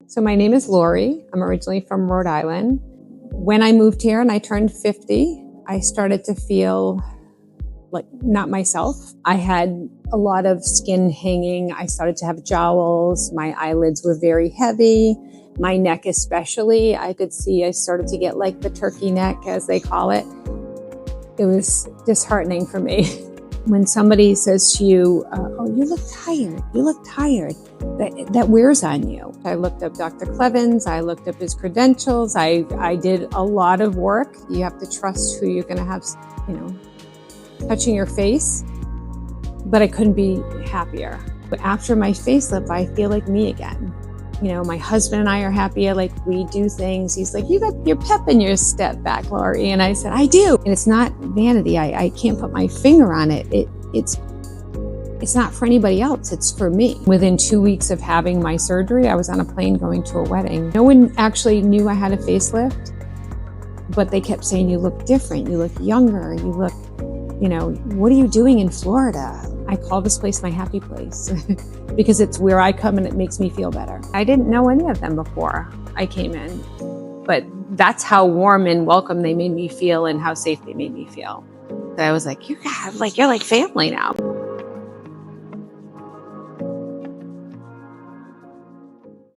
So my name is Laurie. I'm originally from Rhode Island. When I moved here and I turned 50, I started to feel like not myself. I had a lot of skin hanging. I started to have jowls. My eyelids were very heavy. My neck especially, I could see I started to get like the turkey neck, as they call it. It was disheartening for me. When somebody says to you, oh, you look tired, that wears on you. I looked up Dr. Clevens, I looked up his credentials, I did a lot of work. You have to trust who you're gonna have, touching your face, but I couldn't be happier. But after my facelift, I feel like me again. My husband and I are happier, like we do things. He's like, you got your pep in your step back, Laurie. And I said, I do. And it's not vanity. I can't put my finger on it. It's not for anybody else. It's for me. Within 2 weeks of having my surgery, I was on a plane going to a wedding. No one actually knew I had a facelift, but they kept saying, you look different. You look younger. You look, what are you doing in Florida? I call this place my happy place because it's where I come and it makes me feel better. I didn't know any of them before I came in, but that's how warm and welcome they made me feel and how safe they made me feel. So I was like, you're like family now.